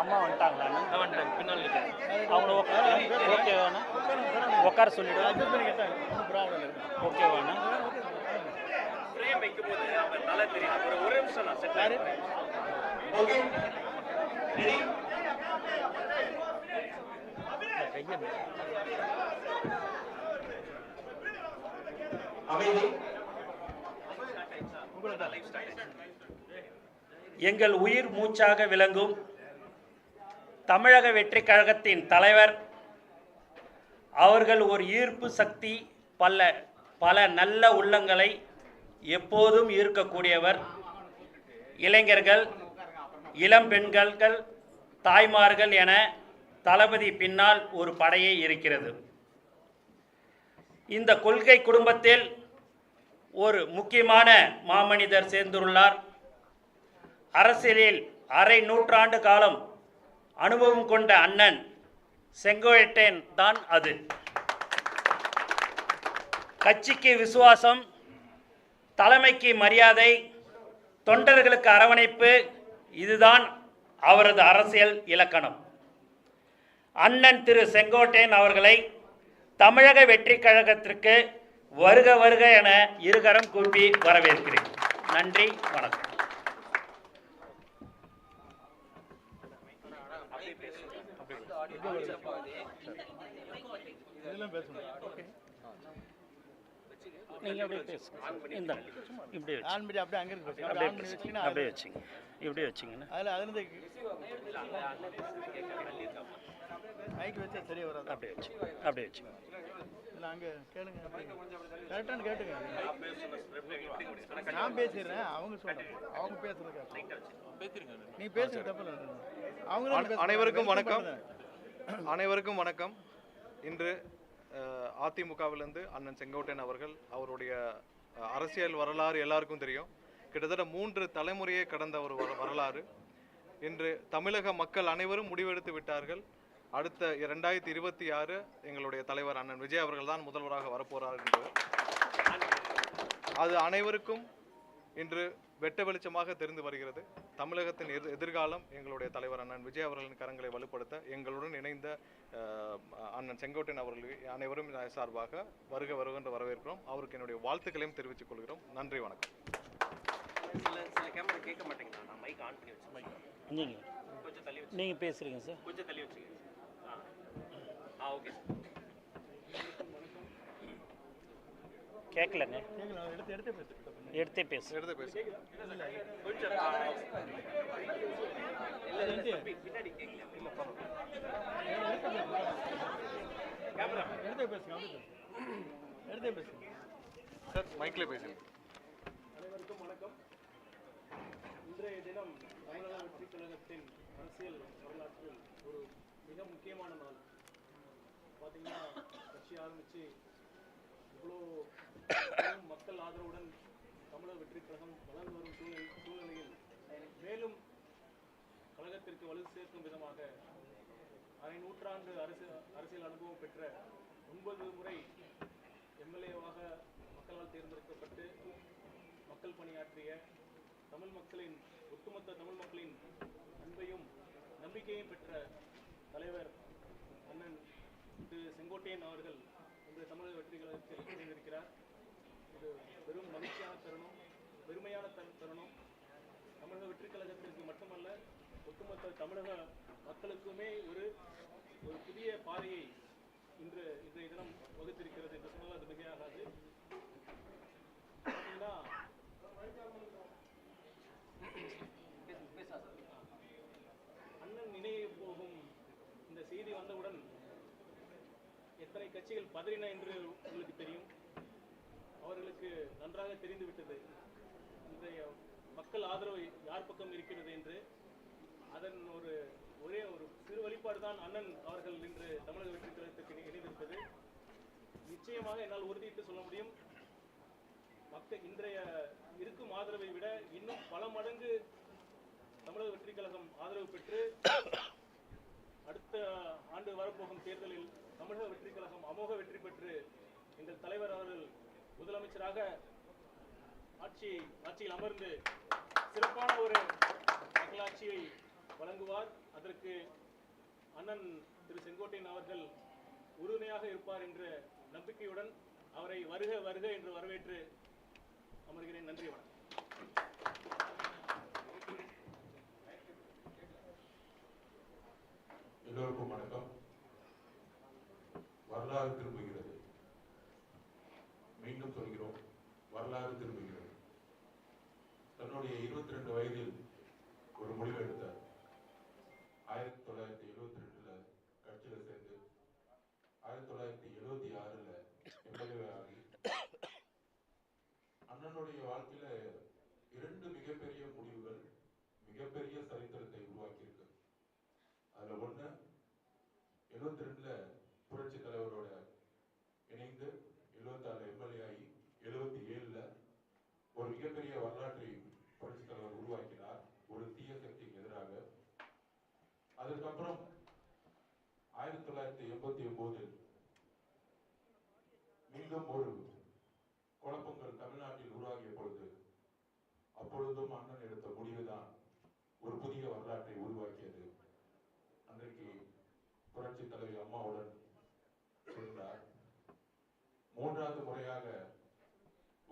அம்மா வந்துட்டாங்களா? வந்துட்டாங்க, பின்னால் நிற்கிறேன். அவங்கள ஓகேவாண்ணா? உட்கார சொல்லிவிடுவேன். ஓகேவாண்ணா? ஃப்ரேம் வைக்கும்போது அவங்க நல்லா தெரியும். ஒரு நிமிஷம் நான் செட் ஆகிறேன். எங்கள் உயிர் மூச்சாக விளங்கும் தமிழக வெற்றிக் கழகத்தின் தலைவர் அவர்கள் ஒரு ஈர்ப்பு சக்தி, பல நல்ல உள்ளங்களை எப்போதும் ஈர்க்கக்கூடியவர். இளைஞர்கள், இளம் பெண்கள், தாய்மார்கள் என தளபதி பின்னால் ஒரு படையே இருக்கிறது. இந்த கொள்கை குடும்பத்தில் ஒரு முக்கியமான மாமனிதர் சேர்ந்துள்ளார். அரசியலில் அரை நூற்றாண்டு காலம் அனுபவம் கொண்ட அண்ணன் செங்கோட்டையன் தான் அது. கட்சிக்கு விசுவாசம், தலைமைக்கு மரியாதை, தொண்டர்களுக்கு அரவணைப்பு, இதுதான் அவரது அரசியல் இலக்கணம். அண்ணன் திரு செங்கோட்டையன் அவர்களை தமிழக வெற்றிக் கழகத்திற்கு வருக வருக என இருகரம் கூப்பி வரவேற்கிறேன். நன்றி, வணக்கம். நீங்க அப்படியே பேசுங்க. இந்த இப்படியே அப்படியே வச்சுங்க, இப்படியே வச்சிங்கன்னா மைக் வச்சா சரியா வராது. அப்படியே வச்சுங்க, அப்படியே வச்சுங்க. இல்லை அங்கே கேளுங்க, கரெக்டானு கேட்டுங்க. நான் பேசிடுறேன், அவங்க சொல்கிறேன், அவங்க பேசுறது நீ பேசுறது தப்பு இல்லை. அவங்க அனைவருக்கும் வணக்கம். அனைவருக்கும் வணக்கம். இன்று அதிமுகவிலிருந்து அண்ணன் செங்கோட்டையன் அவர்கள், அவருடைய அரசியல் வரலாறு எல்லாருக்கும் தெரியும். கிட்டத்தட்ட 3 தலைமுறையை கடந்த ஒரு வரலாறு. இன்று தமிழக மக்கள் அனைவரும் முடிவெடுத்து விட்டார்கள். அடுத்த 2026 எங்களுடைய தலைவர் அண்ணன் விஜய் அவர்கள் தான் முதல்வராக வரப்போறார் என்று. அது அனைவருக்கும் இன்று வெட்ட வெளிச்சமாக தெரிந்து வருகிறது. தமிழகத்தின் எதிர்காலம் எங்களுடைய தலைவர் அண்ணன் விஜய் அவர்களின் கரங்களை வலுப்படுத்த எங்களுடன் இணைந்த அண்ணன் செங்கோட்டையன் அவர்களுக்கு அனைவரும் சார்பாக வருக வருக என்று வரவேற்கிறோம். அவருக்கு என்னுடைய வாழ்த்துக்களையும் தெரிவித்துக் கொள்கிறோம். நன்றி, வணக்கம். கேட்க மாட்டேங்களா? நான் மைக் ஆன் பண்ணி வச்சு கொஞ்சம் தள்ளி வச்சு நீங்கள் பேசுகிறீங்க சார். கொஞ்சம் தள்ளி வச்சுங்க. ஓகே. கேட்கலங்க. எடுத்தே பேசு. கொஞ்சம் பின்னாடி கேட்கல. எடுத்தே பேசுங்க சார், மைக்கில் பேசுங்க. அனைவருக்கும் வணக்கம். இன்றைய தினம் தமிழக வெற்றிக் கழகத்தின் அரசியல் வரலாற்றில் ஒரு மிக முக்கியமான நாள். பார்த்தீங்கன்னா, கட்சி ஆரம்பித்து இவ்வளோ மக்கள் ஆதரவுடன் தமிழக வெற்றிக் கழகம் வளர்ந்து வரும் சூழ்நிலையில் மேலும் கழகத்திற்கு வலு சேர்க்கும் விதமாக அரை நூற்றாண்டு அரசியல் அனுபவம் பெற்ற 9 முறை எம்எல்ஏவாக மக்களால் தேர்ந்தெடுக்கப்பட்டு மக்கள் பணியாற்றிய ஒட்டுமொத்த தமிழ் மக்களின் அன்பையும் நம்பிக்கையும் பெற்ற தலைவர் அண்ணன் திரு செங்கோட்டையன் அவர்கள் இன்று தமிழக வெற்றிக் கழகத்தில் இணைந்திருக்கிறார். இது வெறும் மகிழ்ச்சியான தருணம், பெருமையான தருணம். தமிழக வெற்றிக் கழகத்திற்கு மட்டுமல்ல, ஒட்டுமொத்த தமிழக மக்களுக்குமே ஒரு புதிய பாதையை இன்றைய தினம் வகுத்திருக்கிறது என்று சொன்னால் அது மிகையாகாது. அண்ணன் நினைவு போகும் இந்த செய்தி வந்தவுடன் எத்தனை கட்சிகள் பதறின என்று உங்களுக்கு தெரியும். அவர்களுக்கு நன்றாக தெரிந்துவிட்டது இன்றைய மக்கள் ஆதரவு யார் பக்கம் இருக்கிறது என்று. அதன் ஒரே ஒரு சிறு வழிபாடு தான் அண்ணன் அவர்கள் இன்று தமிழக வெற்றிக் கழகத்திற்கு இணைந்திருப்பது. நிச்சயமாக என்னால் உறுதியிட்டு சொல்ல முடியும், இன்றைய இருக்கும் ஆதரவை விட இன்னும் பல மடங்கு தமிழக வெற்றிக் கழகம் ஆதரவு பெற்று அடுத்த ஆண்டு வரப்போகும் தேர்தலில் தமிழக வெற்றிக் கழகம் அமோக வெற்றி பெற்று எங்கள் தலைவர் அவர்கள் முதலமைச்சராக ஆட்சியில் அமர்ந்து சிறப்பான ஒரு மக்களாட்சியை வழங்குவார். அதற்கு அண்ணன் திரு செங்கோட்டையன் அவர்கள் உறுதுணையாக இருப்பார் என்ற நம்பிக்கையுடன் அவரை வருக வருக என்று வரவேற்று அமர்கிறேன். நன்றி, வணக்கம். எல்லோருக்கும் வணக்கம். வரலாறு திரும்புகிறது. மீண்டும் சொல்கிறோம், வரலாறு திரும்புகிறது. தன்னுடைய 22 வயதில் ஒரு முடிவு எடுத்தார். 1972 கட்சியில சேர்ந்து 1976 எம்எல்ஏ ஆகி அண்ணனுடைய வாழ்க்கையில 2 மிகப்பெரிய முடிவுகள் மிகப்பெரிய சரித்திரத்தை உருவாக்கியிருக்கு. அதுல ஒண்ணு 72 புரட்சி தலைவரோட இணைந்து 76 எம்எல்ஏ ஆகி 77 ஒரு மிகப்பெரிய வரலாற்றை புரட்சி தலைவர் உருவாக்கினார் ஒரு தீய சக்திக்கு எதிராக. அதுக்கப்புறம் 1989 மீண்டும் ஒரு குழப்பங்கள் தமிழ்நாட்டில் உருவாகிய பொழுது அப்பொழுதும் அண்ணன் எடுத்த முடிவுதான் ஒரு புதிய வரலாற்றை உருவாக்கியது. அன்றைக்கு புரட்சி தலைவி அம்மாவுடன் இருந்தார். 3வது முறையாக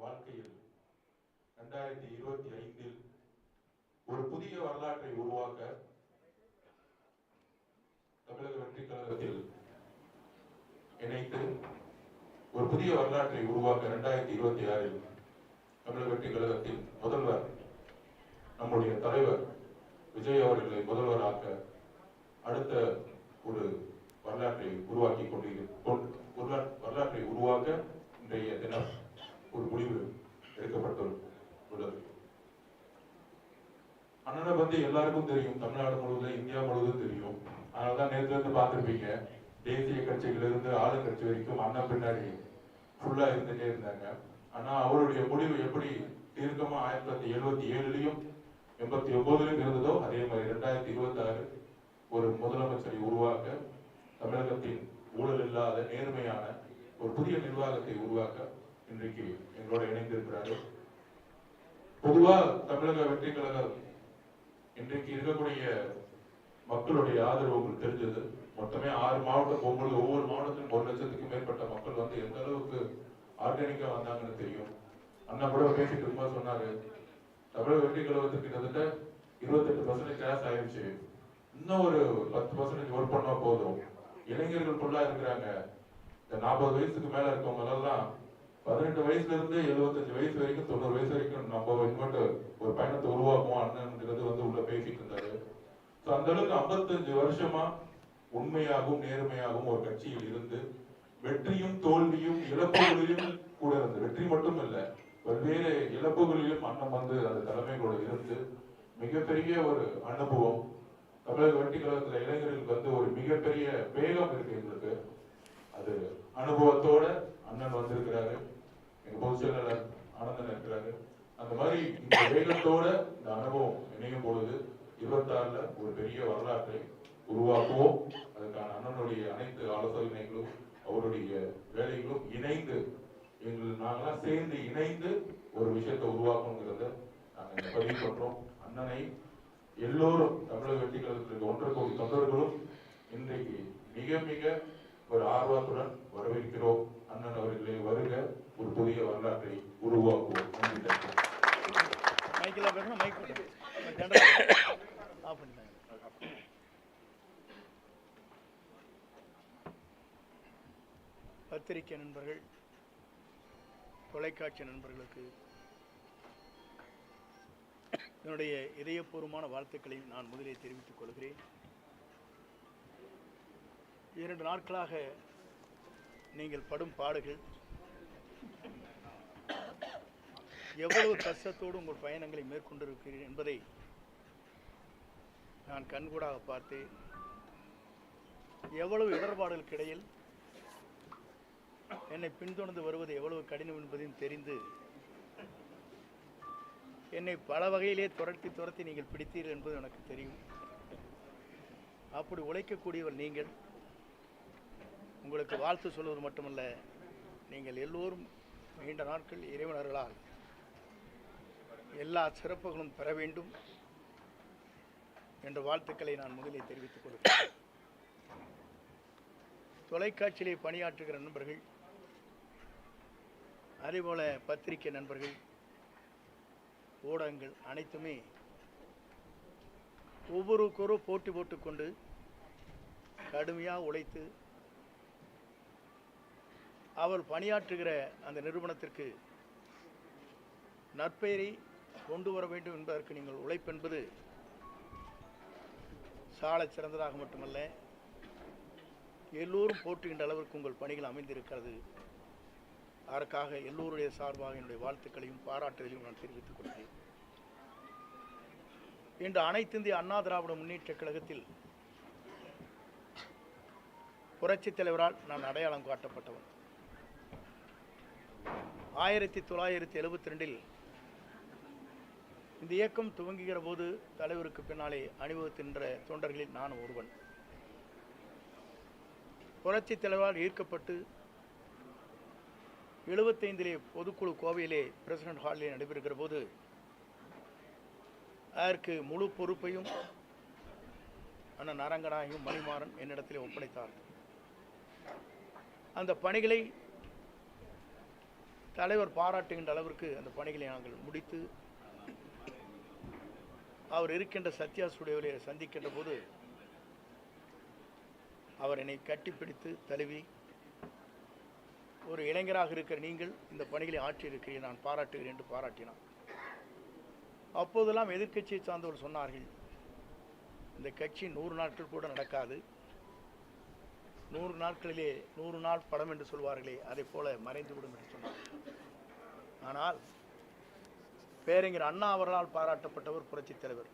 வாழ்க்கையில் 2025 ஒரு புதிய வரலாற்றை உருவாக்க தமிழக வெற்றி கழகத்தில் இணைத்து ஒரு புதிய வரலாற்றை உருவாக்க 2026 தமிழக வெற்றி கழகத்தின் முதல்வர் நம்முடைய தலைவர் விஜய் அவர்களை முதல்வராக்க அடுத்த ஒரு வரலாற்றை உருவாக்கி வரலாற்றை உருவாக்க இன்றைய தினம் ஒரு முடிவு எடுக்கப்பட்டுள்ளது. அண்ணனை பத்தி எல்லாருக்கும் தெரியும், தமிழ்நாடு முழுவதும் இந்தியா முழுவதும் தெரியும். அதனாலதான் நேற்று இருந்து பார்த்திருப்பீங்க, தேசிய கட்சிகளிலிருந்து ஆளுங்கட்சி வரைக்கும் அண்ணன் பின்னாடி ஃபுல்லா இருந்துட்டே இருந்தாங்க. ஆனா அவருடைய முடிவு எப்படி தீர்க்கமா 1977 89 இருந்ததோ அதே மாதிரி 2026 ஒரு முதலமைச்சரை உருவாக்க, தமிழகத்தின் ஊழல் இல்லாத நேர்மையான ஒரு புதிய நிர்வாகத்தை உருவாக்க இன்றைக்கு எங்களோட இணைந்திருக்கிறார்கள். பொதுவா தமிழக வெற்றி கழகம் இன்றைக்கு இருக்கக்கூடிய மக்களுடைய ஆதரவு உங்களுக்கு தெரிஞ்சது. மொத்தமே 6 மாவட்டம் போகும்போது ஒவ்வொரு மாவட்டத்திலும் 1 லட்சத்துக்கும் மேற்பட்ட மக்கள் வந்து எந்த அளவுக்கு ஆர்கானிக்கா வந்தாங்கன்னு தெரியும். அண்ணா கூட பேசிட்டு இருக்கும்போது சொன்னாரு, தமிழக வெற்றி கழகத்துக்கு கிட்டத்தட்ட 28% கேஸ் ஆயிடுச்சு, இன்னும் ஒரு 10% ஒர்க் பண்ணா போதும். இளைஞர்கள் ஃபுல்லா இருக்கிறாங்க. இந்த 40 வயசுக்கு மேல இருக்கவங்க எல்லாம் 18 வயசுல இருந்து 75 வயசு வரைக்கும் 90 வயசு வரைக்கும் நம்ம இன்வெர்ட் ஒரு பயணத்தை உருவாக்குவோம் அண்ணன்ங்கிறது வந்து உள்ள பேசிட்டு இருந்தாரு. அந்த அளவுக்கு 55 வருஷமா உண்மையாகவும் நேர்மையாகவும் ஒரு கட்சியில் இருந்து வெற்றியும் தோல்வியும் இழப்புகளிலும் கூட இருந்து, வெற்றி மட்டும் இல்ல பல்வேறு இழப்புகளிலும் அண்ணன் வந்து அந்த தலைமைகளோட இருந்து மிகப்பெரிய ஒரு அனுபவம். தமிழக வெற்றி கழகத்துல இளைஞர்களுக்கு வந்து ஒரு மிகப்பெரிய வேகம் இருக்கு எங்களுக்கு. அது அனுபவத்தோட அண்ணன் வந்திருக்கிறாரு. எங்க பொதுச் செயலாளர் ஆனந்தன் இருக்கிறாரு. அந்த மாதிரி இந்த வேகத்தோட இந்த அனுபவம் இணையும் பொழுது 26 ஒரு பெரிய வரலாற்றை உருவாக்குவோம். அதுக்கான அண்ணனுடைய அனைத்து ஆலோசனைகளும் அவருடைய வேலைகளும் இணைந்து நாங்களாம் சேர்ந்து இணைந்து ஒரு விஷயத்தை உருவாக்கணுங்கிறத நாங்க பதிவு பண்றோம். அண்ணனை எல்லோரும் தமிழக வெற்றி கழகத்திற்கு 1.5 கோடி தொண்டர்களும் இன்றைக்கு மிக மிக ஒரு ஆர்வத்துடன் வரவேற்கிறோம். அண்ணன் அவர்களே வருக, ஒரு புதிய வரலாற்றை உருவாக்குவோம். பத்திரிகை நண்பர்கள், தொலைக்காட்சி நண்பர்களுக்கு என்னுடைய இதயபூர்வமான வாழ்த்துக்களை நான் முதலில் தெரிவித்துக் கொள்கிறேன். 2 நாட்களாக நீங்கள் படும் பாடுகள், எவ்வளவு கஷ்டத்தோடு உங்கள் பயணங்களை மேற்கொண்டிருக்கிறீர்கள் என்பதை நான் கண்கூடாக பார்த்தேன். எவ்வளவு இடர்பாடுகளுக்கு இடையில் என்னை பின்தொடர்ந்து வருவது எவ்வளவு கடினம் என்பதையும் தெரிந்து என்னை பல வகையிலே துரத்தி நீங்கள் பிடித்தீர்கள் என்பது எனக்கு தெரியும். அப்படி உழைக்கக்கூடியவர் நீங்கள். உங்களுக்கு வாழ்த்து சொல்வது மட்டுமல்ல, நீங்கள் எல்லோரும் நீண்ட நாட்கள் இறைவனர்களால் எல்லா சிறப்புகளும் பெற வேண்டும். என்ற வாழ்த்துக்களை நான் முதலில் தெரிவித்துக் கொள்கிறேன். தொலைக்காட்சியிலே பணியாற்றுகிற நண்பர்கள், அதேபோல பத்திரிகை நண்பர்கள், ஊடகங்கள் அனைத்துமே ஒவ்வொருவருக்கொரு போட்டி போட்டுக்கொண்டு கடுமையாக உழைத்து அவள் பணியாற்றுகிற அந்த நிறுவனத்திற்கு நற்பெயரை கொண்டு வர வேண்டும் என்பதற்கு நீங்கள் உழைப்பென்பது சாலச் சிறந்ததாக மட்டுமல்ல, எல்லோரும் போற்றுகின்ற அளவிற்கு உங்கள் பணிகள் அமைந்திருக்கிறது. அதற்காக எல்லோருடைய சார்பாக என்னுடைய வாழ்த்துக்களையும் பாராட்டுதலையும் நான் தெரிவித்துக் கொள்கிறேன். இன்று அனைத்து இந்திய அண்ணா திராவிட முன்னேற்றக் கழகத்தில் புரட்சித் தலைவரால் நான் அடையாளம் காட்டப்பட்டவன். 1972 இந்த இயக்கம் துவங்குகிற போது தலைவருக்கு பின்னாலே அணிவகுக்கின்ற தொண்டர்களில் நான் ஒருவன். புரட்சித் தலைவரால் ஈர்க்கப்பட்டு 75 பொதுக்குழு கோவையிலே பிரசிடென்ட் ஹாலிலே நடைபெறுகிற போது அதற்கு முழு பொறுப்பையும் அண்ணன் அரங்கநாயகம் மணிமாறன் என்னிடத்திலே ஒப்படைத்தார். அந்த பணிகளை தலைவர் பாராட்டுகின்ற அளவிற்கு அந்த பணிகளை நாங்கள் முடித்து அவர் இருக்கின்ற சத்யா ஸ்டுடியோவிலே சந்திக்கின்ற போது அவர் என்னை கட்டிப்பிடித்து தழுவி, ஒரு இளைஞராக இருக்கிற நீங்கள் இந்த பணிகளை ஆற்றியிருக்கிறீர்கள், நான் பாராட்டுகிறேன் என்று பாராட்டினார். அப்போதெல்லாம் எதிர்க்கட்சியை சார்ந்தவர்கள் சொன்னார்கள், இந்த கட்சி 100 நாட்கள் கூட நடக்காது, 100 நாட்களிலே 100 நாள் படம் என்று சொல்வார்களே அதை போல மறைந்துவிடும் என்று சொன்னார். ஆனால் பேரறிஞர் அண்ணா அவர்களால் பாராட்டப்பட்டவர் புரட்சித் தலைவர்.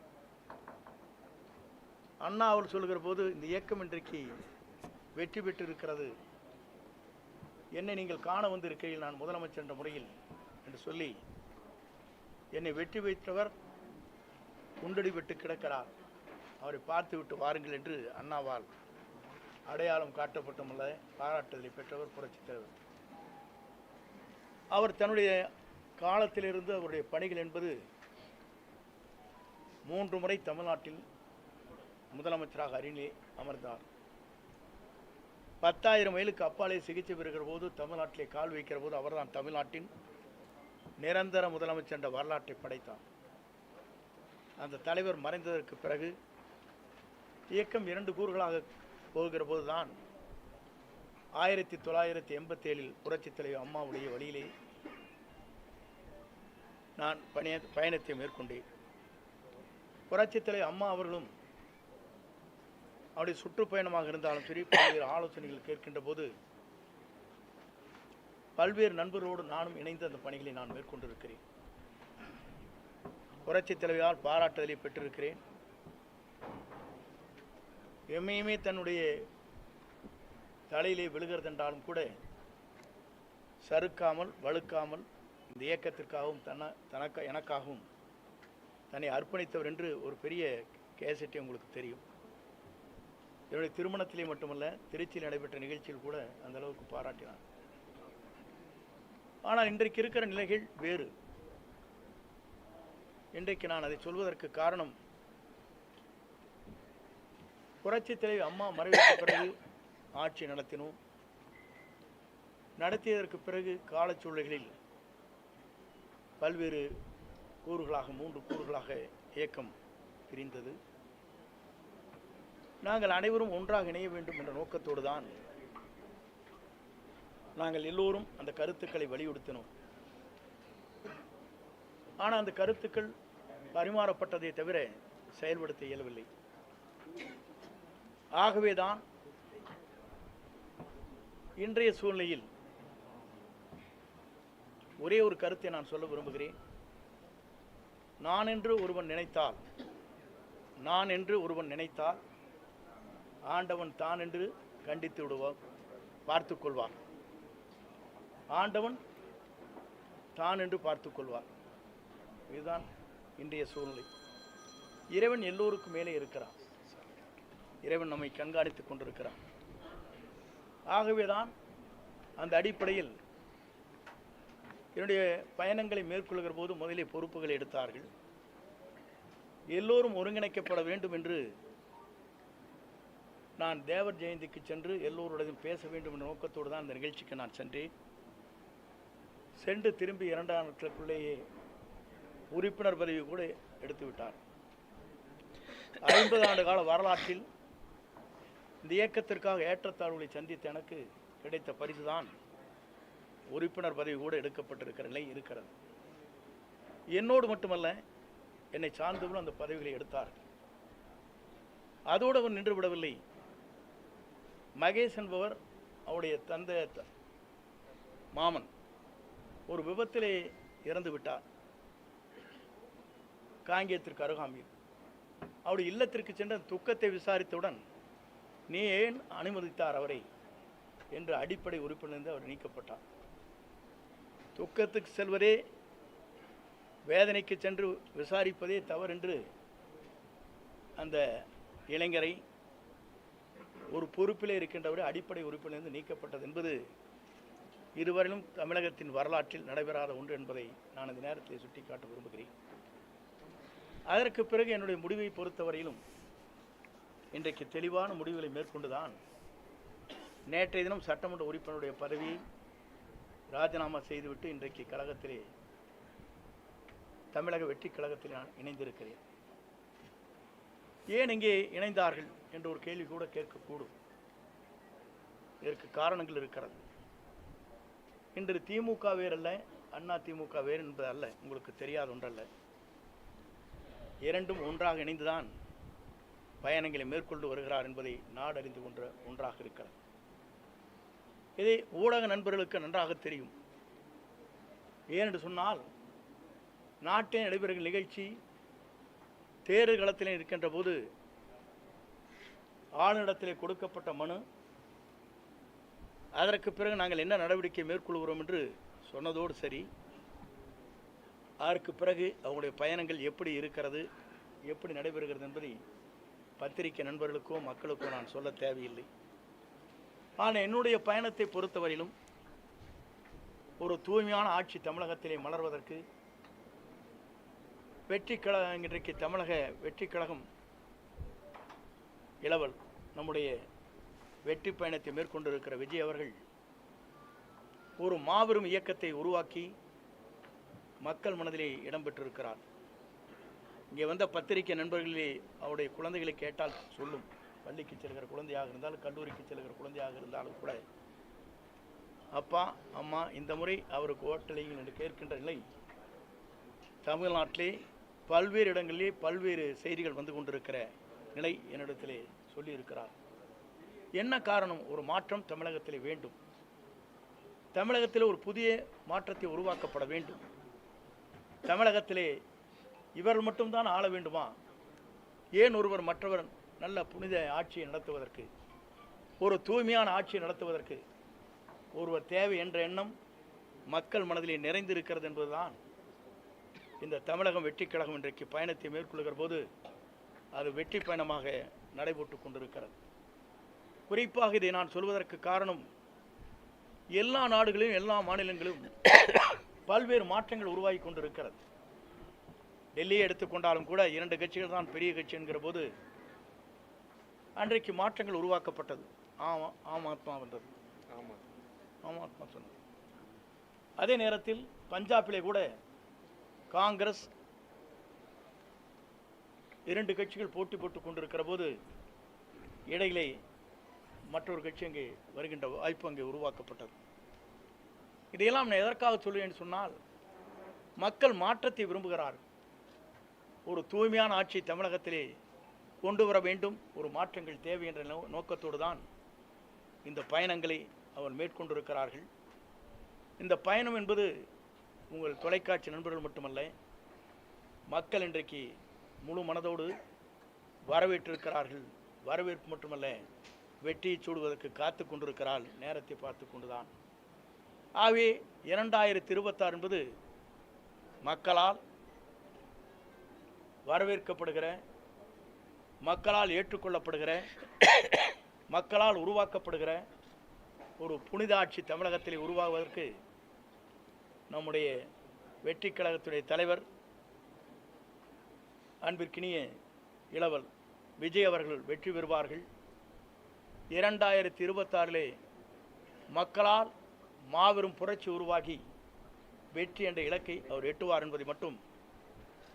அண்ணா அவர் சொல்கிற போது, இந்த இயக்கம் இன்றைக்கு வெற்றி பெற்றிருக்கிறது, என்னை நீங்கள் காண வந்திருக்கிறீர்கள் நான் முதலமைச்சர் என்ற முறையில் என்று சொல்லி என்னை வெற்றி வைத்தவர் குண்டடி விட்டு கிடக்கிறார், அவரை பார்த்து விட்டு வாருங்கள் என்று அண்ணாவால் அடையாளம் காட்டப்பட்டுள்ள பாராட்டுதலை பெற்றவர் புரட்சித் தலைவர். அவர் தன்னுடைய காலத்திலிருந்து அவருடைய பணிகள் என்பது 3 முறை தமிழ்நாட்டில் முதலமைச்சராக அருகிலே அமர்ந்தார். 10,000 மைலுக்கு அப்பாலே சிகிச்சை பெறுகிற போது, தமிழ்நாட்டிலே கால் வைக்கிற போது அவர்தான் தமிழ்நாட்டின் நிரந்தர முதலமைச்சர் என்ற வரலாற்றை படைத்தார். அந்த தலைவர் மறைந்ததற்கு பிறகு இயக்கம் 2 கூறுகளாக போகிற போதுதான் 1987 புரட்சித் தலைவர் அம்மாவுடைய வழியிலே நான் பயணத்தை மேற்கொண்டேன். புரட்சித் தலைவர் அம்மா அவர்களும் அவருடைய சுற்றுப்பயணமாக இருந்தாலும் சரி, பல்வேறு ஆலோசனைகள் கேட்கின்ற போது பல்வேறு நண்பர்களோடு நானும் இணைந்து அந்த பணிகளை நான் மேற்கொண்டிருக்கிறேன். புரட்சித் தலைவரால் பாராட்டுதலை பெற்றிருக்கிறேன். எம்மையுமே தன்னுடைய தலையிலே விழுகிறதென்றாலும் கூட சறுக்காமல் வழுக்காமல் இந்த இயக்கத்திற்காகவும் எனக்காகவும் தன்னை அர்ப்பணித்தவர் என்று ஒரு பெரிய கேசட்டை உங்களுக்கு தெரியும். என்னுடைய திருமணத்திலே மட்டுமல்ல, திருச்சியில் நடைபெற்ற நிகழ்ச்சியில் கூட அந்த அளவுக்கு பாராட்டினார். ஆனால் இன்றைக்கு இருக்கிற நிலைகள் வேறு. இன்றைக்கு நான் அதை சொல்வதற்கு காரணம், புரட்சித் தலைவர் அம்மா மறைவுக்கு பிறகு ஆட்சி நடத்தினோம். நடத்தியதற்கு பிறகு காலச்சூழல்களில் பல்வேறு கூறுகளாக 3 கூறுகளாக இயக்கம் பிரிந்தது. நாங்கள் அனைவரும் ஒன்றாக இணைய வேண்டும் என்ற நோக்கத்தோடு தான் நாங்கள் எல்லோரும் அந்த கருத்துக்களை வலியுறுத்தினோம். ஆனால் அந்த கருத்துக்கள் பரிமாறப்பட்டதை தவிர செயல்படுத்த இயலவில்லை. ஆகவேதான் இன்றைய சூழ்நிலையில் ஒரே ஒரு கருத்தை நான் சொல்ல விரும்புகிறேன். நான் என்று ஒருவன் நினைத்தால் ஆண்டவன் தான் என்று கண்டித்து விடுவார், பார்த்துக் கொள்வார். ஆண்டவன் தான் என்று பார்த்துக் கொள்வார். இதுதான் இன்றைய சூழ்நிலை. இறைவன் எல்லோருக்கும் மேலே இருக்கிறான். இறைவன் நம்மை கண்காணித்துக் கொண்டிருக்கிறான். ஆகவேதான் அந்த அடிப்படையில் என்னுடைய பயணங்களை மேற்கொள்கிற போது முதலில் பொறுப்புகளை எடுத்தார்கள். எல்லோரும் ஒருங்கிணைக்கப்பட வேண்டும் என்று நான் தேவர் ஜெயந்திக்கு சென்று எல்லோருடையும் பேச வேண்டும் என்ற நோக்கத்தோடு தான் இந்த நிகழ்ச்சிக்கு நான் சென்றேன். சென்று திரும்பி 2 நாட்களுக்குள்ளேயே உறுப்பினர் பதவி கூட எடுத்து விட்டார். 50 ஆண்டு கால வரலாற்றில் இந்த இயக்கத்திற்காக ஏற்றத்தாழ்வுகளை சந்தித்த எனக்கு கிடைத்த பரிசுதான் உறுப்பினர் பதவி கூட எடுக்கப்பட்டிருக்கிற நிலை இருக்கிறது. என்னோடு மட்டுமல்ல, என்னை சார்ந்தவர்களும் அந்த பதவிகளை எடுத்தார். அதோடு அவர் நின்று விடவில்லை. மகேஷ் என்பவர் அவருடைய தந்தை மாமன் ஒரு விபத்திலே இறந்து விட்டார். காங்கேயத்திற்கு அருகாமையில் அவருடைய இல்லத்திற்கு சென்ற துக்கத்தை விசாரித்தவுடன் நீ ஏன் அனுமதித்தார் அவரை என்று அடிப்படை உறுப்பினர் அவர் நீக்கப்பட்டார். துக்கத்துக்கு செல்வதே, வேதனைக்கு சென்று விசாரிப்பதே தவறென்று அந்த இளைஞரை ஒரு பொறுப்பிலே இருக்கின்றவரை அடிப்படை உறுப்பிலிருந்து நீக்கப்பட்டது என்பது இதுவரையிலும் தமிழகத்தின் வரலாற்றில் நடைபெறாத ஒன்று என்பதை நான் இந்த நேரத்தில் சுட்டிக்காட்ட விரும்புகிறேன். அதற்கு பிறகு என்னுடைய முடிவை பொறுத்தவரையிலும் இன்றைக்கு தெளிவான முடிவுகளை மேற்கொண்டுதான் நேற்றைய தினம் சட்டமன்ற உறுப்பினருடைய பதவியை ராஜினாமா செய்துவிட்டு இன்றைக்கு கழகத்திலே, தமிழக வெற்றி கழகத்தில் நான் இணைந்திருக்கிறேன். ஏன் இங்கே இணைந்தார்கள் என்ற ஒரு கேள்வி கூட கேட்கக்கூடும். இதற்கு காரணங்கள் இருக்கிறது. இன்று திமுக வேறல்ல, அண்ணா திமுக வேறு என்பது அல்ல, உங்களுக்கு தெரியாத ஒன்றல்ல. இரண்டும் ஒன்றாக இணைந்துதான் பயணங்களை மேற்கொண்டு வருகிறார் என்பதை நாடறிந்து கொண்ட ஒன்றாக இருக்கிறது. இதை ஊடக நண்பர்களுக்கு நன்றாக தெரியும். ஏனென்று சொன்னால், நாட்டில் நடைபெறுகிற நிகழ்ச்சி தேர்தல் களத்தில் இருக்கின்ற போது ஆளுநரிடத்திலே கொடுக்கப்பட்ட மனு, அதற்கு பிறகு நாங்கள் என்ன நடவடிக்கை மேற்கொள்கிறோம் என்று சொன்னதோடு சரி, அதற்கு பிறகு அவங்களுடைய பயணங்கள் எப்படி இருக்கிறது, எப்படி நடைபெறுகிறது என்பதை பத்திரிகை நண்பர்களுக்கோ மக்களுக்கோ நான் சொல்ல தேவையில்லை. ஆனால் என்னுடைய பயணத்தை பொறுத்தவரையிலும் ஒரு தூய்மையான ஆட்சி தமிழகத்திலே மலர்வதற்கு வெற்றி கழகம், இன்றைக்கு தமிழக வெற்றி கழகம் இளவல் நம்முடைய வெற்றி பயணத்தை மேற்கொண்டிருக்கிற விஜய் அவர்கள் ஒரு மாபெரும் இயக்கத்தை உருவாக்கி மக்கள் மனதிலே இடம்பெற்றிருக்கிறார். இங்கே வந்த பத்திரிகை நண்பர்களே அவருடைய குழந்தைகளை கேட்டால் சொல்லும். பள்ளிக்கு செல்கிற குழந்தையாக இருந்தாலும், கல்லூரிக்கு செல்கிற குழந்தையாக இருந்தாலும் கூட, அப்பா அம்மா இந்த முறை அவருக்கு ஓட்டளிகள் என்று கேட்கின்ற நிலை தமிழ்நாட்டிலே பல்வேறு இடங்களிலே பல்வேறு செய்திகள் வந்து கொண்டிருக்கிற நிலை என்னிடத்திலே சொல்லியிருக்கிறார். என்ன காரணம்? ஒரு மாற்றம் தமிழகத்திலே வேண்டும். தமிழகத்திலே ஒரு புதிய மாற்றத்தை உருவாக்கப்பட வேண்டும். தமிழகத்திலே இவர்கள் மட்டும்தான் ஆள வேண்டுமா? ஏன் ஒருவர் மற்றவர் நல்ல புனித ஆட்சியை நடத்துவதற்கு, ஒரு தூய்மையான ஆட்சியை நடத்துவதற்கு ஒருவர் தேவை என்ற எண்ணம் மக்கள் மனதிலே நிறைந்திருக்கிறது என்பதுதான் இந்த தமிழகம் வெற்றி கழகம் இன்றைக்கு பயணத்தை மேற்கொள்கிற போது அது வெற்றி பயணமாக நடைபெற்று கொண்டிருக்கிறது. குறிப்பாக இதை நான் சொல்வதற்கு காரணம், எல்லா நாடுகளிலும் எல்லா மாநிலங்களிலும் பல்வேறு மாற்றங்கள் உருவாகி கொண்டிருக்கிறது. டெல்லியை எடுத்துக்கொண்டாலும் கூட 2 கட்சிகள் தான் பெரிய கட்சி என்கிற போது அன்றைக்கு மாற்றங்கள் உருவாக்கப்பட்டது. ஆம் ஆத்மா வந்தது, ஆம் ஆத்மா சொன்னது. அதே நேரத்தில் பஞ்சாபிலே கூட காங்கிரஸ் 2 கட்சிகள் போட்டி போட்டுக் கொண்டிருக்கிற போது இடையிலே மற்றொரு கட்சி அங்கே வருகின்ற வாய்ப்பு அங்கே உருவாக்கப்பட்டது. இதையெல்லாம் நான் எதற்காக சொல்லுவேன் சொன்னால், மக்கள் மாற்றத்தை விரும்புகிறார்கள். ஒரு தூய்மையான ஆட்சி தமிழகத்திலே கொண்டு வர வேண்டும், ஒரு மாற்றங்கள் தேவை என்ற நோக்கத்தோடு தான் இந்த பயணங்களை அவர் மேற்கொண்டிருக்கிறார்கள். இந்த பயணம் என்பது உங்கள் தொலைக்காட்சி நண்பர்கள் மட்டுமல்ல, மக்கள் இன்றைக்கு முழு மனதோடு வரவேற்றிருக்கிறார்கள். வரவேற்பு மட்டுமல்ல, வெற்றியை சூடுவதற்கு காத்து கொண்டிருக்கிறாள், நேரத்தை பார்த்து கொண்டுதான். ஆகவே 2026 என்பது மக்களால் வரவேற்கப்படுகிற, மக்களால் ஏற்றுக்கொள்ளப்படுகிற, மக்களால் உருவாக்கப்படுகிற ஒரு புனித ஆட்சி தமிழகத்தில் உருவாகுவதற்கு நம்முடைய வெற்றி கழகத்துடைய தலைவர் அன்பிற்கினிய இளவல் விஜய் அவர்கள் வெற்றி பெறுவார்கள். 2026 மக்களால் மாபெரும் புரட்சி உருவாகி வெற்றி என்ற இலக்கை அவர் எட்டுவார் என்பதை மட்டும்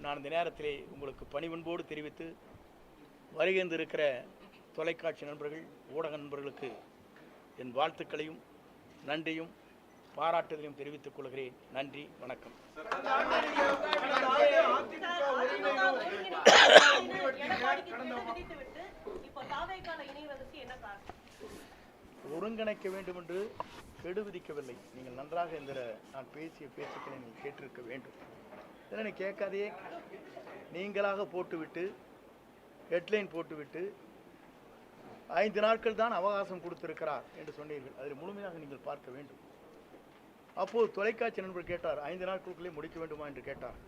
நான் இந்த நேரத்திலே உங்களுக்கு பணிவன்போடு தெரிவித்து, வருகின்றிருக்கிற தொலைக்காட்சி நண்பர்கள், ஊடக நண்பர்களுக்கு என் வாழ்த்துக்களையும் நன்றியும் பாராட்டுதலையும் தெரிவித்துக் கொள்கிறேன். நன்றி, வணக்கம். ஒருங்கிணைக்க வேண்டும் என்று கெடு விதிக்கவில்லை. நீங்கள் நன்றாக இந்த நான் பேசிய பேச்சுக்களை நீங்கள் கேட்டிருக்க வேண்டும். இதனை கேட்காதே நீங்களாக போட்டுவிட்டு ஹெட்லைன் போட்டுவிட்டு 5 நாட்கள் தான் அவகாசம் கொடுத்திருக்கிறார் என்று சொன்னீர்கள். அதில் முழுமையாக நீங்கள் பார்க்க வேண்டும். அப்போது தொலைக்காட்சி நண்பர் கேட்டார், 5 நாட்களுக்குள்ளே முடிக்க வேண்டுமா என்று கேட்டார்.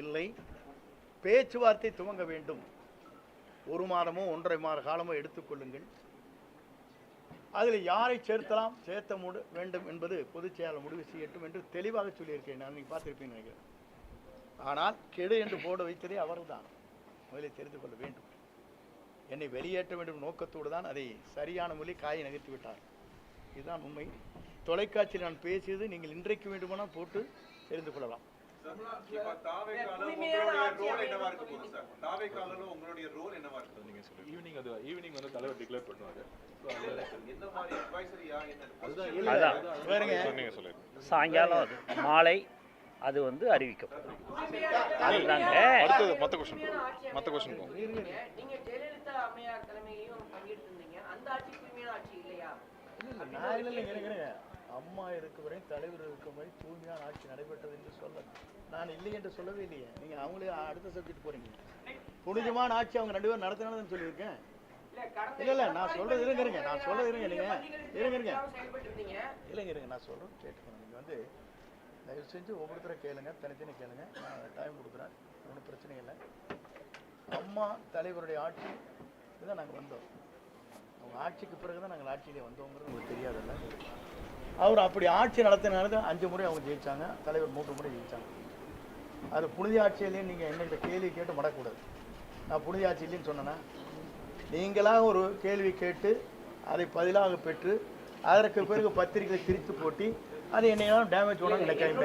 இல்லை, பேச்சுவார்த்தை துவங்க வேண்டும். 1 மாதமோ 1.5 மாத காலமோ எடுத்துக்கொள்ளுங்கள். அதில் யாரை சேர்த்த வேண்டும் என்பது பொதுச் செயலாளர் முடிவு செய்யட்டும் என்று தெளிவாக சொல்லியிருக்கேன். நான் நீங்கள் பார்த்துருப்பீங்க நினைக்கிறேன். ஆனால் கெடு என்று போட வைத்ததே அவர்தான். முதலில் தெரிந்து கொள்ள வேண்டும். என்னை வெளியேற்ற வேண்டும் நோக்கத்தோடு தான் அதை சரியான மொழி காயை நகர்த்தி விட்டார். இதுதான் உண்மை. தொலைக்காட்சியில் நான் பேசியது நீங்கள் இன்றைக்கு வேண்டுமானால் போட்டு தெரிந்து கொள்ளலாம். சாயங்காலம் அது மாலை அது வந்து அறிவிக்கப்படும். அதுதாங்க மற்ற கொஸ்டின் நீங்க ஜெயலலிதா அம்மையார் தலைமையிலும் பங்கேற்றிருந்தீங்க. அந்த ஆட்சி தூய்மையான ஆட்சி இல்லையா? அம்மா இருக்கும் வரை, தலைவர் இருக்கும் வரை தூய்மையான ஆட்சி நடைபெற்றது என்று சொல்ல நான் இல்லை என்று சொல்லவே இல்லையே. நீங்க அவங்களே அடுத்த சப்ஜெக்ட் போறீங்க. புனிதமான ஆட்சி அவங்க 2 பேரும் நடத்தினாலும் சொல்லியிருக்கேன். இல்ல நான் சொல்றது இருங்க, நான் சொல்றது இருங்க, நீங்க இருங்க நான் சொல்றேன் கேட்டுக்கணும். நீங்க வந்து தயவு செஞ்சு ஒவ்வொருத்தரை கேளுங்க, தனித்தனி கேளுங்க. நான் டைம் கொடுக்குறேன், ஒன்றும் பிரச்சனை இல்லை. அம்மா தலைவருடைய ஆட்சி இதுதான் நாங்கள் வந்தோம். அவங்க ஆட்சிக்கு பிறகு தான் நாங்கள் ஆட்சியிலே வந்தோங்கிறது உங்களுக்கு தெரியாதுல்ல. அவர் அப்படி ஆட்சி நடத்தினால 5 முறை அவங்க ஜெயிச்சாங்க, தலைவர் 3 முறை ஜெயிச்சாங்க. அது புனித ஆட்சியிலேயே நீங்கள் என்னகிட்ட கேள்வி கேட்டு மடக்கூடாது. நான் புனித ஆட்சி இல்லைன்னு சொன்னேன்னா, நீங்களாக ஒரு கேள்வி கேட்டு அதை பதிலாக பெற்று அதற்கு பிறகு பத்திரிகை திரித்து போட்டி அது என்னையெல்லாம் டேமேஜ் பண்ண நினைக்கிறேன்.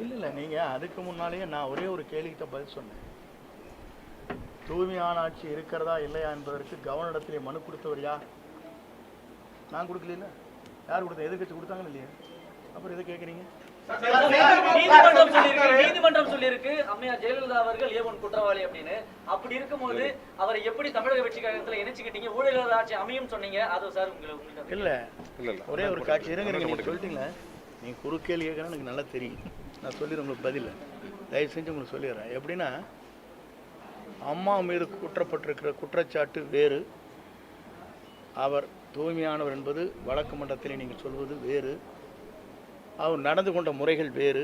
இல்லை நீங்கள் அதுக்கு முன்னாலேயே நான் ஒரே ஒரு கேள்விக்கிட்ட பதில் சொன்னேன். தூய்மையான ஆட்சி இருக்கிறதா இல்லையா என்பதற்கு கவர்னரிடத்திலே மனு கொடுத்தவர் யார்? நான் கொடுக்கல. யார் கொடுத்தா? எதிர்கட்சி கொடுத்தாங்க இல்லையா? அப்புறம் எதை கேட்குறீங்க? நீதிமன்றம் சொல்லியிருக்கு அம்மையார் ஜெயலலிதா அவர்கள் A1 குற்றவாளி அப்படின்னு. அப்படி இருக்கும்போது அவரை எப்படி தமிழக வெற்றி கழகத்தில் இணைச்சிக்கிட்டீங்க? ஊழல் ஆட்சி அமையும் சொன்னீங்க. அது சார் உங்களுக்கு இல்லை ஒரே ஒரு காட்சி இருங்க. நீங்கள் சொல்லிட்டீங்களே, நீங்கள் குறுக்கேள்வி கேட்கணும் எனக்கு நல்லா தெரியும். நான் சொல்லிடுறேன் உங்களுக்கு பதில். தயவு செஞ்சு உங்களுக்கு சொல்லிடுறேன். எப்படின்னா, அம்மா மீது குற்றப்பட்டிருக்கிற குற்றச்சாட்டு வேறு, அவர் தூய்மையானவர் என்பது வழக்கு மன்றத்தில் நீங்கள் சொல்வது வேறு, அவர் நடந்து கொண்ட முறைகள் வேறு.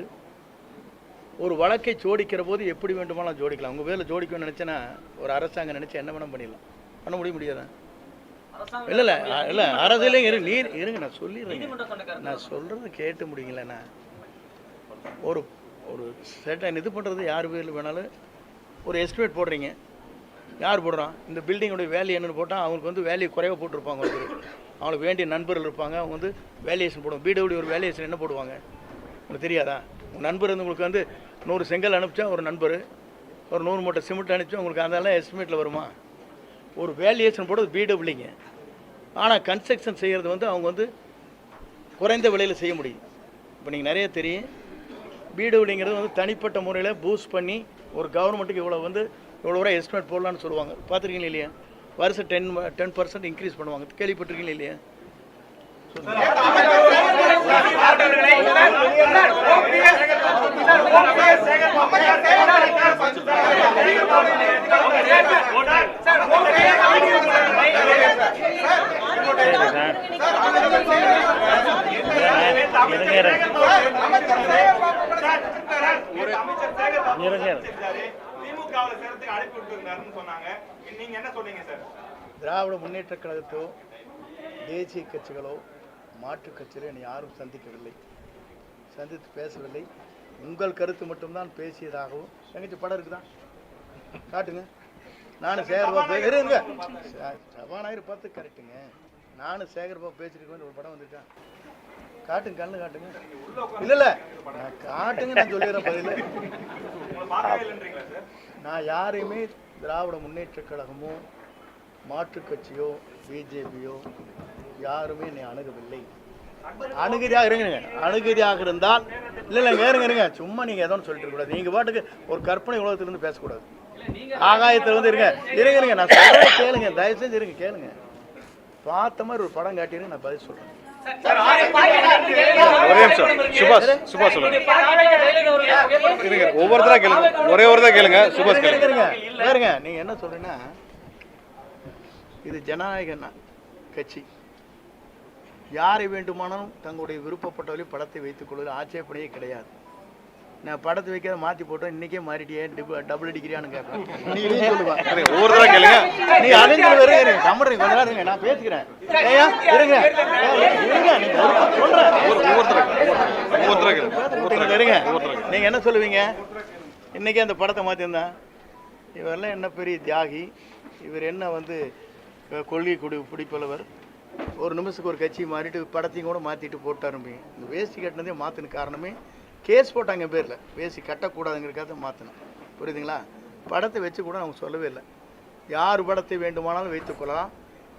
ஒரு வழக்கை ஜோடிக்கிற போது எப்படி வேண்டுமானாலும் ஜோடிக்கலாம். உங்கள் வேலை ஜோடிக்கணும்னு நினச்சேன்னா ஒரு அரசாங்கம் நினச்சா என்ன வேணால் பண்ணிடலாம். பண்ண முடியாதா? இல்லை அரசியலே இருங்க நான் சொல்லிடுறேன். நான் சொல்கிறது கேட்டு முடியுங்களேண்ணா. ஒரு ஒரு செட்டை இது பண்ணுறது யார் பேரில் வேணாலும் ஒரு எஸ்டிமேட் போடுறீங்க. யார் போடுறான்? இந்த பில்டிங்கோடைய வேல்யூ என்னென்னு போட்டால் அவங்களுக்கு வந்து வேல்யூ குறைவாக போட்டிருப்பாங்க. அவங்களுக்கு வேண்டிய நண்பர்கள் இருப்பாங்க, அவங்க வந்து வேல்யூஷன் போடுவாங்க. பிடபிள்யூ ஒரு வேல்யூஷன் என்ன போடுவாங்க உங்களுக்கு தெரியாதா? உங்கள் நண்பர் வந்து உங்களுக்கு வந்து 100 செங்கல் அனுப்பிச்சா ஒரு நண்பர், ஒரு 100 மூட்டை சிமெண்ட் அனுப்பிச்சா உங்களுக்கு அதெல்லாம் எஸ்டிமேட்டில் வருமா? ஒரு வேல்யூஷன் போடுறது பிடபிள்யூங்க. ஆனால் கன்ஸ்ட்ரக்ஷன் செய்கிறது வந்து அவங்க வந்து குறைந்த விலையில் செய்ய முடியும். இப்போ நீங்கள் நிறைய தெரியும், பிடபிள்யூங்கிறது வந்து தனிப்பட்ட முறையில் பூஸ்ட் பண்ணி ஒரு கவர்மெண்ட்டுக்கு இவ்வளோ வந்து இவ்வளோ ரூபா எஸ்டிமேட் போடலான்னு சொல்லுவாங்க. பார்த்துருக்கீங்களா இல்லையா? வருஷம் 10% இன்க்ரீஸ் பண்ணுவாங்க. கேள்விப்பட்டிருக்கீங்களா இல்லையா? திராவிட முன்னேற்ற கழகத்தோ தேசிய கட்சிகளோ மாற்றுக் கட்சியில் என்னை யாரும் சந்திக்கவில்லை, சந்தித்து பேசவில்லை. உங்கள் கருத்து மட்டும்தான் பேசியதாகவும். எங்கச்சி படம் இருக்குதா காட்டுங்க. நானும் சேகர்பாபு இருங்க, சபாநாயகர் பார்த்து கரெக்டுங்க. நானும் சேகர்பாபு பேசியிருக்கேன் ஒரு படம் வந்திருக்கேன். காட்டுங்க, கண்ணு காட்டுங்க. இல்லை இல்லை நான் காட்டுங்க, நான் சொல்லிடுறேன் பதில். நான் யாரையுமே திராவிட முன்னேற்றக் கழகமோ மாற்றுக் கட்சியோ பிஜேபியோ யாருமே என்னை அணுகவில்லை. அணுகதியாக இருங்க, அணுகதியாக இருந்தால் இல்லை இருங்க, சும்மா நீங்கள் எதோன்னு சொல்லிட்டு இருக்கக்கூடாது. நீங்கள் பாட்டுக்கு ஒரு கற்பனை உலகத்திலிருந்து பேசக்கூடாது. ஆகாயத்தில் வந்து இருங்க நான் சொல்ல கேளுங்க, தயவு செஞ்சு இருங்க கேளுங்க. பார்த்த மாதிரி ஒரு படம் காட்டிடுங்க, நான் பதில் சொல்கிறேன். ஒவ்வொருத்தரா கேளுங்க, ஒரே ஒரு தான் கேளுங்க. சுபாஷ் கேளுங்க. நீங்க என்ன சொல்றீங்கன்னா, இது ஜனநாயக கட்சி, யாரை வேண்டுமானாலும் தங்களுடைய விருப்பப்பட்டவர்களே படத்தை வைத்துக் கொள்வதில் ஆட்சேபனையே கிடையாது. நான் படத்தை வைக்காத மாற்றி போட்டோம், இன்னைக்கே மாறிட்டியே, டபுள் அடிக்கிறியான்னு கேட்பேன். நீ சொல்லுவா ஒவ்வொருத்தரா கேளுங்க. நீ அறிஞர் கமருங்க, கொஞ்ச நேரம் இருங்க, நான் பேசிக்கிறேன். இருங்க நீங்க என்ன சொல்லுவீங்க? இன்னைக்கே அந்த படத்தை மாற்றிருந்தேன், இவரெல்லாம் என்ன பெரிய தியாகி, இவர் என்ன வந்து கொள்கை பிடிப்பவர், ஒரு நிமிஷத்துக்கு ஒரு கட்சி மாறிட்டு படத்தையும் கூட மாற்றிட்டு போட்டாருமே. இந்த வேஷ்டி கட்டினதே மாற்றின காரணமே கேஸ் போட்டாங்க பேரில், வேஷ்டி கட்டக்கூடாதுங்கிறக்காக மாற்றினேன். புரியுதுங்களா? படத்தை வச்சு கூட அவங்க சொல்லவே இல்லை. யார் படத்தை வேண்டுமானாலும் வைத்துக்கொள்ளலாம்.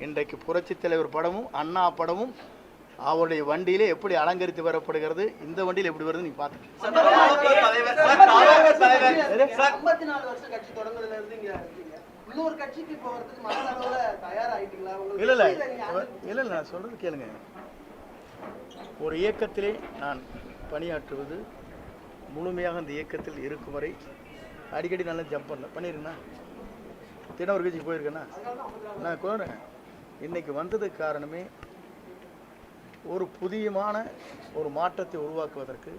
இன்றைக்கு புரட்சித் தலைவர் படமும் அண்ணா படமும் அவருடைய வண்டியிலே எப்படி அலங்கரித்து வரப்படுகிறது, இந்த வண்டியில் எப்படி வருது நீங்க பார்த்துக்கணும். இல்லை நான் சொல்றது கேளுங்க. ஒரு இயக்கத்திலே நான் பணியாற்றுவது, முழுமையாக அந்த இயக்கத்தில் இருக்கும் வரை அடிக்கடி நல்லா ஜம்ப் பண்ணிருக்கேன்னா, தினம் ஒரு கட்சிக்கு போயிருக்கேன்னா நான் கோருறேன். இன்னைக்கு வந்ததுக்கு காரணமே ஒரு புதியமான ஒரு மாற்றத்தை உருவாக்குவதற்கு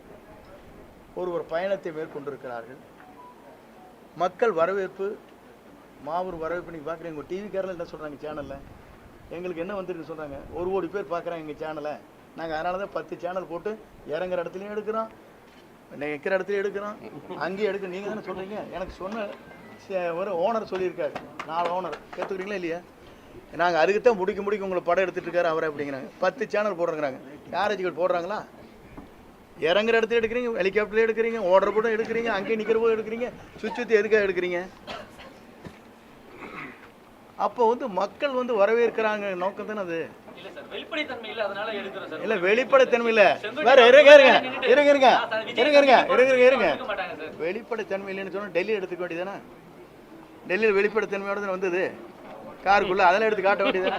ஒரு பயணத்தை மேற்கொண்டிருக்கிறார்கள். மக்கள் வரவேற்பு, மாபெரும் வரவேற்பு. நீங்கள் பார்க்குறீங்க, உங்கள் டிவிக்காரில் என்ன சொல்கிறாங்க சேனலில், எங்களுக்கு என்ன வந்துருக்கு சொல்கிறாங்க, 1 கோடி பேர் பார்க்குறாங்க எங்கள் சேனலை. நாங்கள் அதனால தான் 10 சேனல் போட்டு இறங்குற இடத்துலையும் எடுக்கிறோம், நிற்கிற இடத்துலையும் எடுக்கிறோம், அங்கேயும் எடுக்க. நீங்கள் தானே சொல்கிறீங்க. எனக்கு சொன்ன ஒரு ஓனர் சொல்லியிருக்காரு, 4 ஓனர் கேட்டுக்கிறீங்களா இல்லையா? நாங்கள் அதுக்கு தான் முடிக்க உங்களை படம் எடுத்துகிட்டு இருக்காரு அவரை அப்படிங்கிறாங்க. 10 சேனல் போடுறாங்கிறாங்க. யாராச்சும் போடுறாங்களா? இறங்குற இடத்துல எடுக்கிறீங்க, ஹெலிகாப்டர்ல எடுக்கிறீங்க, ஓடுற போதும் எடுக்கிறீங்க, அங்கேயும் நிற்கிற போது எடுக்கிறீங்க, சுற்றி எதுக்காக எடுக்கிறீங்க? அப்போ வந்து மக்கள் வந்து வரவேற்கிறாங்க நோக்கம் தானே அது. இல்ல வெளிப்படைத்தன்மை இல்ல, வேற இருங்க. வெளிப்படைத்தன்மை இல்லைன்னு சொன்னா டெல்லி எடுத்துக்க வேண்டியதானே? டெல்லியில் வெளிப்படைத்தன்மையோட தான் வந்தது காருக்குள்ள, அதெல்லாம் எடுத்து காட்ட வேண்டியதானே?